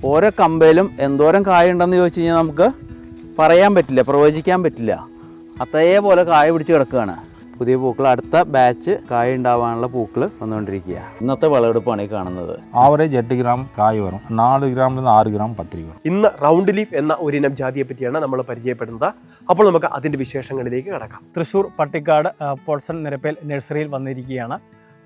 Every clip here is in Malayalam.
ഓരോ കമ്പയിലും എന്തോരം കായ ഉണ്ടെന്ന് ചോദിച്ചു കഴിഞ്ഞാൽ നമുക്ക് പറയാൻ പറ്റില്ല, പ്രവചിക്കാൻ പറ്റില്ല. അതേപോലെ കായ പിടിച്ച് കിടക്കുകയാണ്. പുതിയ പൂക്കൾ, അടുത്ത ബാച്ച് കായ ഉണ്ടാവാനുള്ള പൂക്കൾ വന്നുകൊണ്ടിരിക്കുക. ഇന്നത്തെ വിളവെടുപ്പാണ് ഈ കാണുന്നത്. ആവറേജ് 8 ഗ്രാം കായ് വരും, 4 ഗ്രാമിൽ നിന്ന് 6 ഗ്രാം പത്രി വരും. ഇന്ന് റൗണ്ട് ലീഫ് എന്ന ഒരിനം ജാതിയെ പറ്റിയാണ് നമ്മൾ പരിചയപ്പെടുന്നത്. അപ്പോൾ നമുക്ക് അതിൻ്റെ വിശേഷങ്ങളിലേക്ക് കടക്കാം. തൃശ്ശൂർ പട്ടിക്കാട് പോൾസൺ നിരപ്പേൽ നഴ്സറിയിൽ വന്നിരിക്കുകയാണ്.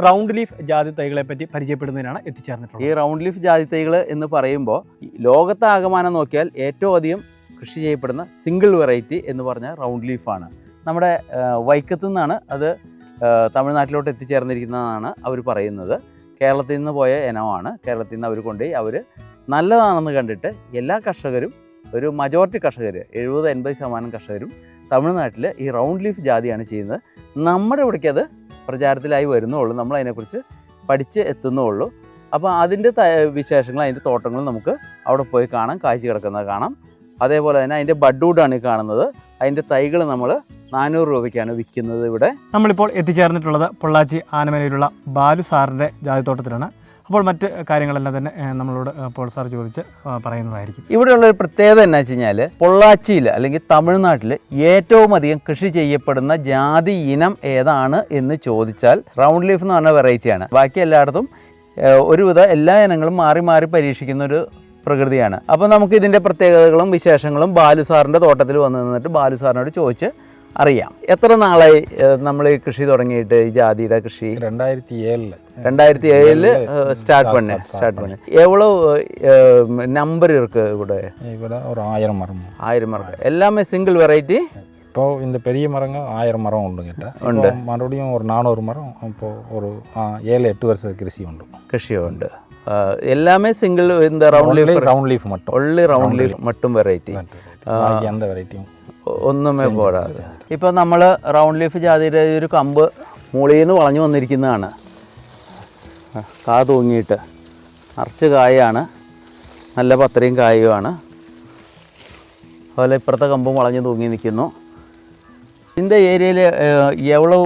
റൗണ്ട് ലീഫ് ജാതി തൈകളെ പറ്റി പരിചയപ്പെടുന്നതിനാണ് എത്തിച്ചേർന്നിട്ടുള്ളത്. ഈ റൗണ്ട് ലീഫ് ജാതി തൈകൾ എന്ന് പറയുമ്പോൾ ലോകത്താകമാനം നോക്കിയാൽ ഏറ്റവും അധികം കൃഷി ചെയ്യപ്പെടുന്ന സിംഗിൾ വെറൈറ്റി എന്ന് പറഞ്ഞാൽ റൗണ്ട് ലീഫാണ്. നമ്മുടെ വൈക്കത്തു നിന്നാണ് അത് തമിഴ്നാട്ടിലോട്ട് എത്തിച്ചേർന്നിരിക്കുന്നതാണ് അവർ പറയുന്നത്. കേരളത്തിൽ നിന്ന് പോയ ഇനമാണ്. കേരളത്തിൽ നിന്ന് അവർ കൊണ്ടുപോയി അവർ നല്ലതാണെന്ന് കണ്ടിട്ട് എല്ലാ കർഷകരും, ഒരു മജോറിറ്റി കർഷകർ, 70-80% കർഷകരും തമിഴ്നാട്ടിൽ ഈ റൗണ്ട് ലീഫ് ജാതിയാണ് ചെയ്യുന്നത്. നമ്മുടെ ഇവിടേക്ക് അത് പ്രചാരത്തിലായി വരുന്നുള്ളൂ, നമ്മളതിനെക്കുറിച്ച് പഠിച്ച് എത്തുന്നുള്ളൂ. അപ്പോൾ അതിൻ്റെ വിശേഷങ്ങൾ, അതിൻ്റെ തോട്ടങ്ങൾ നമുക്ക് അവിടെ പോയി കാണാം, കാഴ്ച കിടക്കുന്നത് കാണാം. അതേപോലെ തന്നെ അതിൻ്റെ ബഡ്വുഡാണ് ഈ കാണുന്നത്. അതിൻ്റെ തൈകൾ നമ്മൾ 400 രൂപയ്ക്കാണ് വിൽക്കുന്നത്. ഇവിടെ നമ്മളിപ്പോൾ എത്തിച്ചേർന്നിട്ടുള്ളത് പൊള്ളാച്ചി ആനമലയിലുള്ള ബാലു സാറിൻ്റെ ജാതിത്തോട്ടത്തിലാണ്. അപ്പോൾ മറ്റ് കാര്യങ്ങളെല്ലാം തന്നെ നമ്മളോട് പോൾ സാർ ചോദിച്ച് പറയുന്നതായിരിക്കും. ഇവിടെയുള്ളൊരു പ്രത്യേകത എന്നാ വെച്ച് കഴിഞ്ഞാൽ, പൊള്ളാച്ചിയിൽ അല്ലെങ്കിൽ തമിഴ്നാട്ടിൽ ഏറ്റവും അധികം കൃഷി ചെയ്യപ്പെടുന്ന ജാതി ഇനം ഏതാണ് എന്ന് ചോദിച്ചാൽ റൗണ്ട് ലീഫ് എന്ന് പറഞ്ഞ വെറൈറ്റിയാണ്. ബാക്കി എല്ലായിടത്തും ഒരുവിധ എല്ലാ ഇനങ്ങളും മാറി മാറി പരീക്ഷിക്കുന്നൊരു പ്രകൃതിയാണ്. അപ്പോൾ നമുക്ക് ഇതിൻ്റെ പ്രത്യേകതകളും വിശേഷങ്ങളും ബാലു സാറിൻ്റെ തോട്ടത്തിൽ വന്ന് നിന്നിട്ട് ബാലു സാറിനോട് ചോദിച്ച് അറിയാം. എത്ര നാളായി നമ്മൾ ഈ കൃഷി തുടങ്ങിയിട്ട്, ഈ ജാതിയുടെ കൃഷി? 2007 സ്റ്റാർട്ട് பண்ணு. எவ்வளோ நம்பர் இருக்கு ഇവിടെ? ஒரு 1000 மரம். 1000 மரம். எல்லாமே சிங்கிள் வெரைட்டி. இப்போ இந்த பெரிய மரங்கள் 1000 மரம் உண்டு. மறுபடியும் ஒரு 400 மரம். இப்போ ஒரு 7-8 வருஷ കൃഷിയുണ്ട്. எல்லாமே சிங்கிள். இந்த ரவுண்ட் லீஃப் மட்டும். ஒன்லி ரவுண்ட் லீஃப் மட்டும் வெரைட்டி. அந்த வெரைட்டியும் ഒന്നുമേ പോരാതെ. ഇപ്പോൾ നമ്മൾ റൗണ്ട് ലീഫ് ജാതിയുടെ ഒരു കമ്പ് മുകളിൽ നിന്ന് വളഞ്ഞു വന്നിരിക്കുന്നതാണ്. കാ തൂങ്ങിയിട്ട് നിറച്ച് കായാണ്, നല്ല പത്രയും കായുമാണ്. അതുപോലെ ഇപ്പുറത്തെ കമ്പും വളഞ്ഞു തൂങ്ങി നിൽക്കുന്നു. இந்த ஏரியாவில் எவ்வளோ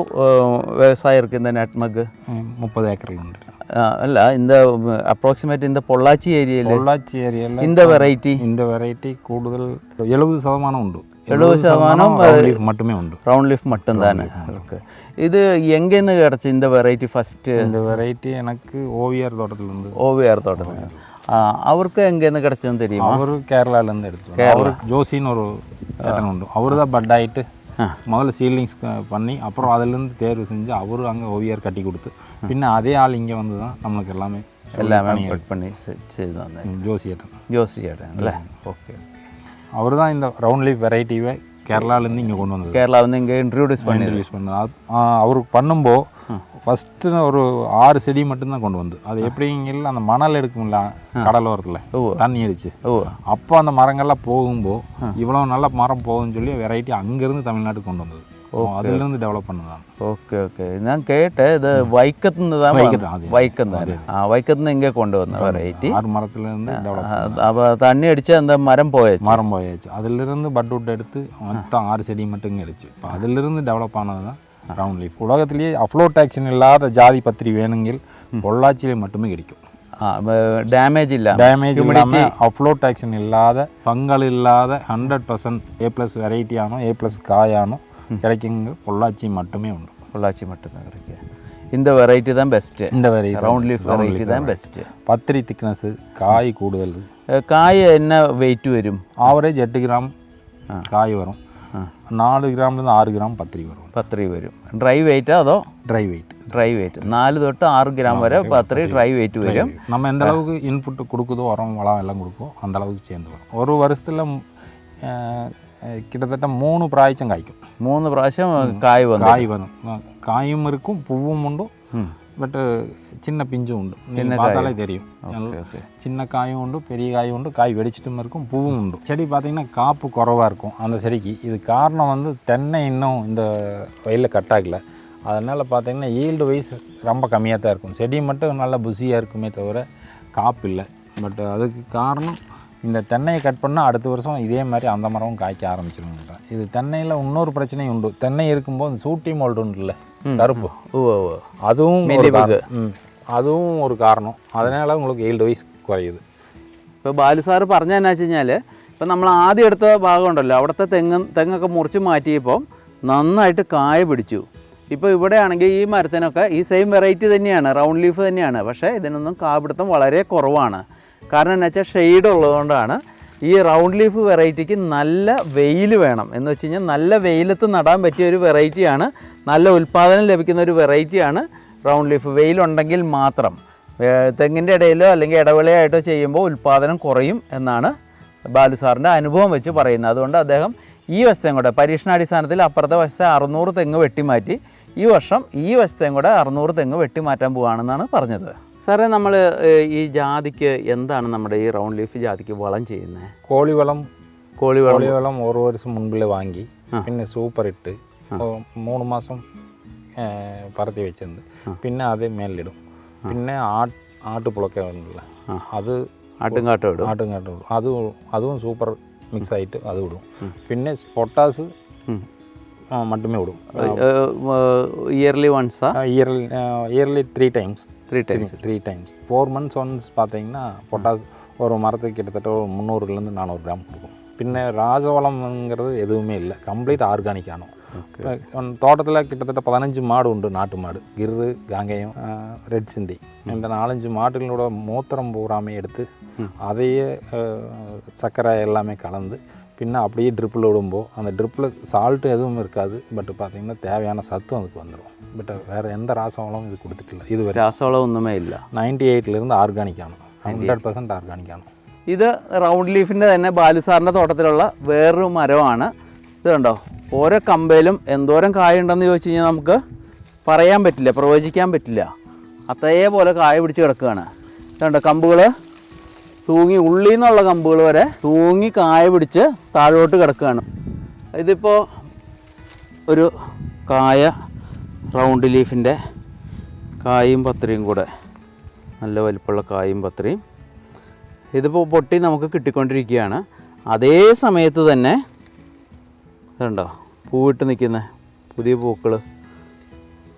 விவசாயம் இருக்குது இந்த நட்மக்கு? 30 ஏக்கர்லுണ്ട്. അല്ല, இந்த അപ്രോക്സിമേറ്റ് இந்த പൊള്ളാച്ചി ഏരിയയിൽ இந்த വെറൈറ്റി കൂടുതൽ 70% ഉണ്ട്. 70% மட்டுமே உண்டு. ரவுண்ட் லீஃப் மட்டும்தானே. ஓகே. இது எங்கேருந்து கிடச்சி இந்த வெரைட்டி ஃபஸ்ட்டு? இந்த வெரைட்டி எனக்கு ஓவிஆர் தோட்டத்திலேருந்து. ஓவிஆர் தோட்டத்தில். அவருக்கு எங்கேருந்து கிடச்சதுன்னு தெரியுமா? அவர் கேரளாலேருந்து எடுத்து. அவருக்கு ஜோசின்னு ஒரு ஏட்டன் உண்டு. அவர் தான் பட் ஆகிட்டு முதல்ல சீலிங்ஸ் பண்ணி அப்புறம் அதிலேருந்து தேர்வு செஞ்சு அவர் அங்கே ஓவிஆர் கட்டி கொடுத்து பின்ன அதே ஆள் இங்கே வந்து தான் நம்மளுக்கு எல்லாமே கட் பண்ணி செய்து வந்தேன். ஜோசி ஏட்டன் അല്ലേ? ഓക്കെ. அவர் தான் இந்த ரவுண்ட் லீஃப் வெரைட்டியை கேரளாலேருந்து இங்கே கொண்டு வந்தது. கேரளாவிலேருந்து இங்கே இன்ட்ரடியூஸ் பண்ணது. அவருக்கு பண்ணும்போது ஃபஸ்ட்டு ஒரு 6 செடி மட்டும்தான் கொண்டு வந்து, அது எப்படிங்கிற அந்த மணல் எடுக்கும்ல கடலோரத்தில் தண்ணி அடிச்சு, அப்போ அந்த மரங்கள்லாம் போகும்போது இவ்வளோ நல்ல மரம் போகுதுன்னு சொல்லி வெரைட்டி அங்கேருந்து தமிழ்நாட்டுக்கு கொண்டு வந்தது. അതിലിருந்து ഡെവലപ്പ് பண்ணതാണ്. Okay okay. ഞാൻ കേട്ടെ ഇത് വൈക്കത്തുനിന്ന് വൈക്കത്തുനിന്ന് എங்கே கொண்டு வந்த വെറൈറ്റി. 6 மரத்துலேருந்து டெவலப். അപ്പോൾ தண்ணி அடிச்சு அந்த மரம் போயாச்சு. அதிலிருந்து பட்வுட் எடுத்து மொத்தம் 6 செடி மட்டும் இங்கே அடிச்சு. இப்போ அதிலிருந்து டெவலப் ஆனது தான் ரவுண்ட் லீஃப். உலகத்திலேயே அஃப்ளோடாக்சின் இல்லாத ஜாதி பத்திரி வேணுங்கில் பொள்ளாச்சியிலே மட்டுமே கிடைக்கும். ഡാമേജ് ഇല്ലാതെ അഫ്ലോടാക്സിൻ ഇല്ലാതെ ഫംഗൽ ഇല്ലാതെ 100% A+ വെറൈറ്റി ആണോ A+ കായാണോ கிடைக்குங்க பொள்ளாச்சி மட்டுமே உண்டு. பொள்ளாச்சி மட்டும்தான் கிடைக்கும். இந்த வெரைட்டி தான் பெஸ்ட்டு. இந்த வெரைட்டி ரவுண்ட் லீஃப் வெரைட்டி தான் பெஸ்ட்டு. பத்திரி திக்னஸ், காய் கூடுதல். காய் என்ன வெயிட் வரும்? ஆவரேஜ் 8 கிராம் காய் வரும். 4 கிராம்லேருந்து 6 கிராம் പത്രി വരും. ഡ്രൈ വെയിറ്റാ അതോ? ഡ്രൈ വെയിറ്റ് 4 തൊട്ട് 6 ഗ്രാം വരെ പത്രി ഡ്രൈ വെയിറ്റ് വരും. நம்ம எந்த அளவுக்கு இன்புட் கொடுக்குதோ, உரம் வளம் எல்லாம் கொடுக்கோ அந்த அளவுக்கு சேர்ந்து வரும். ஒரு வருஷத்தில் கிட்டத்தட்ட 3 പ്രാവശ്യം കായ്ക്കും. 3 പ്രാവശ്യം കായ് വന്നു. കായും ഇരിക്കും, പൂവും ഉണ്ട്. பட் சின்ன பிஞ்சும் உண்டு. பார்த்தாலே தெரியும். சின்ன காயும் உண்டு, பெரிய காயும் உண்டு. காய் வெடிச்சிட்டும் இருக்கும், பூவும் உண்டு. செடி பார்த்திங்கன்னா காப்பு குறவாக இருக்கும் அந்த செடிக்கு. இது காரணம் வந்து தென்னை இன்னும் இந்த வயலில் கட் ஆகலை. அதனால் பார்த்திங்கன்னா ஈல்டு வைஸ் ரொம்ப கம்மியாக தான் இருக்கும். செடி மட்டும் நல்லா புசியாக இருக்குமே தவிர காப்பு இல்லை. பட் அதுக்கு காரணம் இந்த தென்னையை கட் பண்ணால் அடுத்த வருஷம் இதே மாதிரி அந்த மரமும் காய்க்க ஆரம்பிச்சிருங்க. இது தென்னையில் இன்னொரு பிரச்சனையும் உண்டு. தென்னை இருக்கும்போது சூட்டி மோல்டு உண்டுல்ல, கருப்பு, அதுவும் ஒரு காரணம். அதனால் உங்களுக்கு ஈல்டு வைஸ் குறையுது. ഇപ്പോൾ ബാലു സാറ് പറഞ്ഞതെന്നു വെച്ച് കഴിഞ്ഞാൽ ഇപ്പം നമ്മൾ ആദ്യം എടുത്ത ഭാഗം ഉണ്ടല്ലോ, അവിടുത്തെ തെങ്ങൊക്കെ മുറിച്ച് മാറ്റിയപ്പോൾ നന്നായിട്ട് കായ പിടിച്ചു. ഇപ്പോൾ ഇവിടെ ആണെങ്കിൽ ഈ മരത്തിനൊക്കെ ഈ സെയിം വെറൈറ്റി തന്നെയാണ്, റൗണ്ട് ലീഫ് തന്നെയാണ്. പക്ഷേ ഇതിനൊന്നും കാപിടുത്തം വളരെ കുറവാണ്. കാരണം എന്താ വെച്ചാൽ ഷെയ്ഡ് ഉള്ളതുകൊണ്ടാണ്. ഈ റൗണ്ട് ലീഫ് വെറൈറ്റിക്ക് നല്ല വെയിൽ വേണം. എന്ന് വെച്ച് കഴിഞ്ഞാൽ നല്ല വെയിലത്ത് നടാൻ പറ്റിയ ഒരു വെറൈറ്റിയാണ്, നല്ല ഉൽപ്പാദനം ലഭിക്കുന്ന ഒരു വെറൈറ്റിയാണ് റൗണ്ട് ലീഫ്. വെയിലുണ്ടെങ്കിൽ മാത്രം. തെങ്ങിൻ്റെ ഇടയിലോ അല്ലെങ്കിൽ ഇടവേളയായിട്ടോ ചെയ്യുമ്പോൾ ഉൽപ്പാദനം കുറയും എന്നാണ് ബാലു സാറിൻ്റെ അനുഭവം വെച്ച് പറയുന്നത്. അതുകൊണ്ട് അദ്ദേഹം ഈ വശത്തേയും കൂടെ പരീക്ഷണാടിസ്ഥാനത്തിൽ അപ്പുറത്തെ വശത്തെ 600 തെങ്ങ് വെട്ടിമാറ്റി ഈ വർഷം ഈ വശത്തേയും കൂടെ 600 തെങ്ങ് വെട്ടിമാറ്റാൻ പോവുകയാണെന്നാണ് പറഞ്ഞത്. സാറേ, നമ്മൾ ഈ ജാതിക്ക് എന്താണ് നമ്മുടെ ഈ റൗണ്ട് ലീഫ് ജാതിക്ക് വളം ചെയ്യുന്നത്? കോളിവളം ഒരു വർഷം മുൻപിൽ വാങ്ങി പിന്നെ സൂപ്പർ ഇട്ട് 3 മാസം പറത്തി വെച്ചിട്ടുണ്ട്. പിന്നെ അത് മേലിടും. പിന്നെ ആട്ടുപുളക്ക ഉണ്ടല്ലോ, അത് ആട്ടുംകാട്ടം ഇടും. അതും സൂപ്പർ മിക്സ് ആയിട്ട് അത് ഇടും. പിന്നെ പൊട്ടാസ് மட்டுமே விடும். ഇയർലി വൺസാ? Yearly 3 times. 3 times 4 months once பார்த்தீங்கன்னா பொட்டாஸ் ஒரு மரத்துக்கு கிட்டத்தட்ட ஒரு 300லேருந்து 400 கிராம் கொடுக்கும். பின்ன ராசவளம்ங்கிறது எதுவுமே இல்லை, கம்ப்ளீட் ஆர்கானிக்கானோ. தோட்டத்தில் கிட்டத்தட்ட 15 மாடு உண்டு, நாட்டு மாடு, கிரு, காங்கேயம், ரெட் சிந்தி. இந்த 4-5 மாடுகளோட மூத்திரம் பூராமே எடுத்து அதையே சர்க்கரை எல்லாமே கலந்து பின்ன அப்படியே ட்ரிப்பில் விடும்போது அந்த ட்ரிப்பில் சால்ட்டு எதுவும் இருக்காது. பட் பார்த்திங்கன்னா தேவையான சத்தும் அதுக்கு வந்துடும். பட் வேறு எந்த ராசவளமும் இது கொடுத்துட்டிല്ല. இது രാസവളം ഒന്നുമേ ഇല്ല. 98லேருந்து ആർഗാനിക്കാണ്, 100% ആർഗാനിക്കാണ്. ഇത് റൗണ്ട് ലീഫിൻ്റെ തന്നെ ബാലു സാറിൻ്റെ തോട്ടത്തിലുള്ള വേറൊരു മരമാണ്. ഇത് കണ്ടോ, ഓരോ കമ്പയിലും എന്തോരം കായ ഉണ്ടെന്ന് ചോദിച്ചു കഴിഞ്ഞാൽ നമുക്ക് പറയാൻ പറ്റില്ല, പ്രവചിക്കാൻ പറ്റില്ല. അതേപോലെ കായ പിടിച്ച് കിടക്കുകയാണ്. ഇതുണ്ടോ, കമ്പുകൾ തൂങ്ങി, ഉള്ളിൽ നിന്നുള്ള കമ്പുകൾ വരെ തൂങ്ങി കായ പിടിച്ച് താഴോട്ട് കിടക്കുകയാണ്. ഇതിപ്പോൾ ഒരു കായ റൗണ്ട് ലീഫിൻ്റെ കായും പത്രിയും കൂടെ, നല്ല വലിപ്പമുള്ള കായും പത്രിയും ഇതിപ്പോൾ പൊട്ടി നമുക്ക് കിട്ടിക്കൊണ്ടിരിക്കുകയാണ്. അതേ സമയത്ത് തന്നെ ഇതുണ്ടോ, പൂവിട്ട് നിൽക്കുന്ന പുതിയ പൂക്കൾ,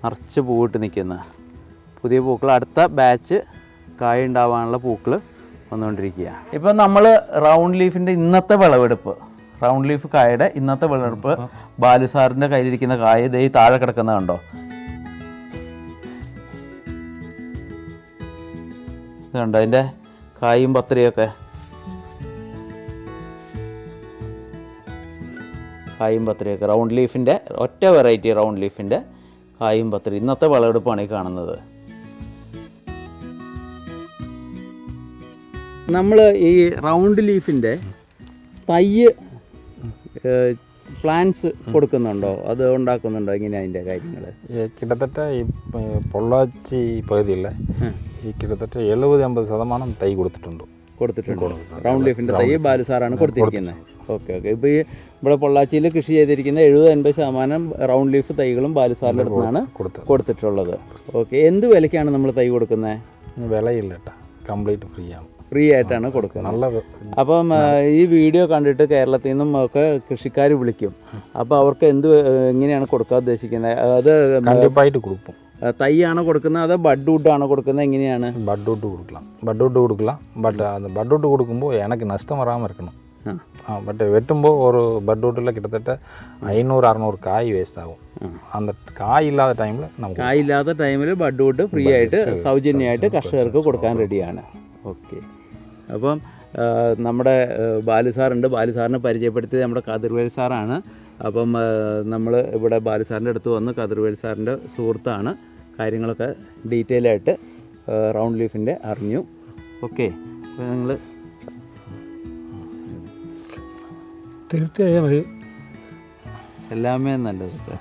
നിറച്ച് പൂവിട്ട് നിൽക്കുന്ന പുതിയ പൂക്കൾ, അടുത്ത ബാച്ച് കായ ഉണ്ടാവാനുള്ള പൂക്കൾ വന്നുകൊണ്ടിരിക്കുക. ഇപ്പം നമ്മൾ റൗണ്ട് ലീഫിൻ്റെ ഇന്നത്തെ വിളവെടുപ്പ്, റൗണ്ട് ലീഫ് കായയുടെ ഇന്നത്തെ വിളവെടുപ്പ്, ബാലു സാറിൻ്റെ കയ്യിലിരിക്കുന്ന കായ ദേ താഴെ കിടക്കുന്നത് കണ്ടോ. ഇതുണ്ടോ അതിൻ്റെ കായും പത്രിയൊക്കെ, റൗണ്ട് ലീഫിൻ്റെ ഒറ്റ വെറൈറ്റി റൗണ്ട് ലീഫിൻ്റെ കായും പത്രി ഇന്നത്തെ വിളവെടുപ്പാണ് ഈ കാണുന്നത്. നമ്മൾ ഈ റൗണ്ട് ലീഫിൻ്റെ തൈ പ്ലാന്റ്സ് കൊടുക്കുന്നുണ്ടോ, അത് ഉണ്ടാക്കുന്നുണ്ടോ, എങ്ങനെയാണ് അതിൻ്റെ കാര്യങ്ങൾ? கிட்டத்தட்ட பொள்ளாச்சி പകുതിയില്ല ഈ കിട്ടത്തட்ட 70-80% തൈ കൊടുത്തിട്ടുണ്ട്. റൗണ്ട് ലീഫിൻ്റെ തൈ ബാലു സാറാണ് കൊടുത്തിരിക്കുന്നത്. ഓക്കെ. ഇപ്പോൾ ഈ ഇവിടെ പൊള്ളാച്ചിയിൽ കൃഷി ചെയ്തിരിക്കുന്ന 70-80% റൗണ്ട് ലീഫ് തൈകളും ബാലു സാറിൻ്റെ അടുത്താണ് കൊടുത്തിട്ടുള്ളത്. ഓക്കെ. എന്ത് വിലയ്ക്കാണ് നമ്മൾ തൈ കൊടുക്കുന്നത്? വിലയില്ല കേട്ടോ, കംപ്ലീറ്റ് ഫ്രീ ആയിട്ടാണ് കൊടുക്കുന്നത്. അപ്പം ഈ വീഡിയോ കണ്ടിട്ട് കേരളത്തിൽ നിന്നും ഒക്കെ കൃഷിക്കാർ വിളിക്കും. അപ്പോൾ അവർക്ക് എങ്ങനെയാണ് കൊടുക്കാൻ ഉദ്ദേശിക്കുന്നത്? അത് കണ്ടിപ്പായിട്ട് കൊടുക്കും. തൈയാണോ കൊടുക്കുന്നത് അതോ ബഡ് വുഡാണോ കൊടുക്കുന്നത്, എങ്ങനെയാണ്? ബഡ് വുഡ് കൊടുக்கலாம். பட் அந்த பட் வுட் கொடுக்கும்போது எனக்கு நஷ்டம் வராமல் இருக்கணும். பட் வெட்டும்போது ஒரு பட் வுட்டில் கிட்டத்தட்ட 500-600 காய் വേസ്റ്റ് ആകും. அந்த காய் இல்லாத ടൈമിൽ ബഡ് വുഡ് ഫ്രീ ആയിട്ട് സൗജന്യമായിട്ട് കർഷകർക്ക് കൊടുക്കാൻ റെഡിയാണ്. ഓക്കെ. അപ്പം നമ്മുടെ ബാലു സാറുണ്ട്, ബാലു സാറിനെ പരിചയപ്പെടുത്തിയത് നമ്മുടെ കതിർവേൽ സാറാണ്. അപ്പം നമ്മൾ ഇവിടെ ബാലു സാറിൻ്റെ അടുത്ത് വന്ന് കതിർവേൽ സാറിൻ്റെ സുഹൃത്താണ്, കാര്യങ്ങളൊക്കെ ഡീറ്റെയിൽ ആയിട്ട് റൗണ്ട് ലീഫിൻ്റെ അറിഞ്ഞു. ഓക്കെ. അപ്പോൾ നിങ്ങൾ തീർച്ചയായും എല്ലാമേ നല്ലത് സാർ.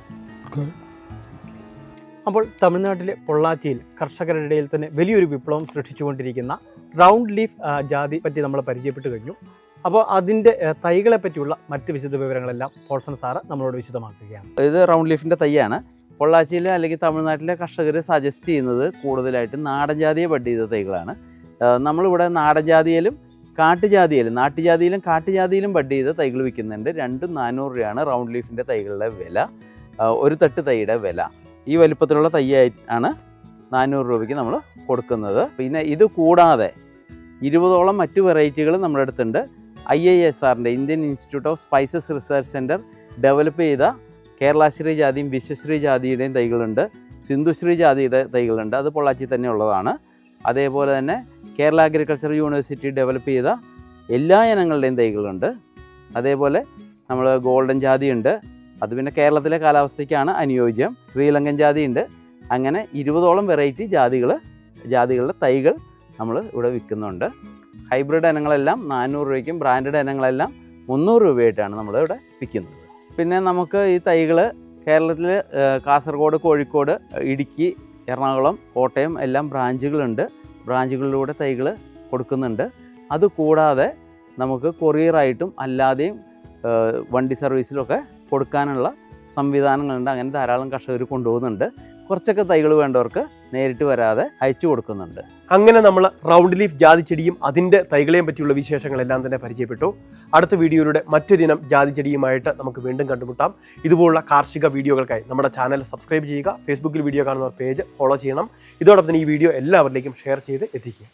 അപ്പോൾ തമിഴ്നാട്ടിലെ പൊള്ളാച്ചിയിൽ കർഷകരുടെ ഇടയിൽ തന്നെ വലിയൊരു വിപ്ലവം സൃഷ്ടിച്ചുകൊണ്ടിരിക്കുന്ന റൗണ്ട് ലീഫ് ജാതി പറ്റി നമ്മൾ പരിചയപ്പെട്ട് കഴിഞ്ഞു. അപ്പോൾ അതിൻ്റെ തൈകളെ പറ്റിയുള്ള മറ്റ് വിശദ വിവരങ്ങളെല്ലാം പോൾസൺ സാറ് നമ്മളോട് വിശദമാക്കുകയാണ്. ഇത് റൗണ്ട് ലീഫിൻ്റെ തൈയാണ്. പൊള്ളാച്ചിയിലെ അല്ലെങ്കിൽ തമിഴ്നാട്ടിലെ കർഷകർ സജസ്റ്റ് ചെയ്യുന്നത് കൂടുതലായിട്ടും നാടൻ ജാതിയെ ബഡ് ചെയ്ത തൈകളാണ്. നമ്മളിവിടെ നാടൻ ജാതിയിലും നാട്ടുജാതിയിലും കാട്ടുജാതിയിലും ബഡ് ചെയ്ത തൈകൾ വിൽക്കുന്നുണ്ട്. 200-400 രൂപയാണ് റൗണ്ട് ലീഫിൻ്റെ തൈകളുടെ വില, ഒരു തട്ട് തൈയുടെ വില. ഈ വലിപ്പത്തിലുള്ള തൈയാണ് 400 രൂപയ്ക്ക് നമ്മൾ കൊടുക്കുന്നത്. പിന്നെ ഇത് കൂടാതെ 20ഓളം മറ്റു വെറൈറ്റികൾ നമ്മുടെ അടുത്തുണ്ട്. IISRൻ്റെ Indian Institute of Spices Research Centre develop ചെയ്ത കേരളാശ്രീ ജാതിയും വിശ്വശ്രീ ജാതിയുടെയും തൈകളുണ്ട്. സിന്ധുശ്രീ ജാതിയുടെ തൈകളുണ്ട്. അത് പൊള്ളാച്ചി തന്നെ ഉള്ളതാണ്. അതേപോലെ തന്നെ കേരള അഗ്രികൾച്ചർ യൂണിവേഴ്സിറ്റി ഡെവലപ്പ് ചെയ്ത എല്ലാ ഇനങ്ങളുടെയും തൈകളുണ്ട്. അതേപോലെ നമ്മൾ ഗോൾഡൻ ജാതിയുണ്ട്. അത് പിന്നെ കേരളത്തിലെ കാലാവസ്ഥയ്ക്കാണ് അനുയോജ്യം. ശ്രീലങ്കൻ ജാതിയുണ്ട്. അങ്ങനെ 20ഓളം വെറൈറ്റി ജാതികളുടെ തൈകൾ നമ്മൾ ഇവിടെ വിൽക്കുന്നുണ്ട്. ഹൈബ്രിഡ് ഇനങ്ങളെല്ലാം 400 രൂപയ്ക്കും ബ്രാൻഡഡ് ഇനങ്ങളെല്ലാം 300 രൂപയായിട്ടാണ് നമ്മളിവിടെ വിൽക്കുന്നത്. പിന്നെ നമുക്ക് ഈ തൈകൾ കേരളത്തിൽ കാസർഗോഡ്, കോഴിക്കോട്, ഇടുക്കി, എറണാകുളം, കോട്ടയം എല്ലാം ബ്രാഞ്ചുകളുണ്ട്. ബ്രാഞ്ചുകളിലൂടെ തൈകൾ കൊടുക്കുന്നുണ്ട്. അതുകൂടാതെ നമുക്ക് കൊറിയറായിട്ടും അല്ലാതെയും വണ്ടി സർവീസിലൊക്കെ കൊടുക്കാനുള്ള സംവിധാനങ്ങളുണ്ട്. അങ്ങനെ ധാരാളം കർഷകർ കൊണ്ടുപോകുന്നുണ്ട്. കുറച്ചൊക്കെ തൈകൾ വേണ്ടവർക്ക് നേരിട്ട് വരാതെ അയച്ചു കൊടുക്കുന്നുണ്ട്. അങ്ങനെ നമ്മൾ റൗണ്ട് ലീഫ് ജാതിച്ചെടിയും അതിൻ്റെ തൈകളെയും പറ്റിയുള്ള വിശേഷങ്ങളെല്ലാം തന്നെ പരിചയപ്പെട്ടു. അടുത്ത വീഡിയോയിലൂടെ മറ്റൊരിനം ജാതിച്ചെടിയുമായിട്ട് നമുക്ക് വീണ്ടും കണ്ടുമുട്ടാം. ഇതുപോലുള്ള കാർഷിക വീഡിയോകൾക്കായി നമ്മുടെ ചാനൽ സബ്സ്ക്രൈബ് ചെയ്യുക. ഫേസ്ബുക്കിൽ വീഡിയോ കാണുന്നവർ പേജ് ഫോളോ ചെയ്യണം. ഇതോടൊപ്പം തന്നെ ഈ വീഡിയോ എല്ലാവരിലേക്കും ഷെയർ ചെയ്ത് എത്തിക്കുക.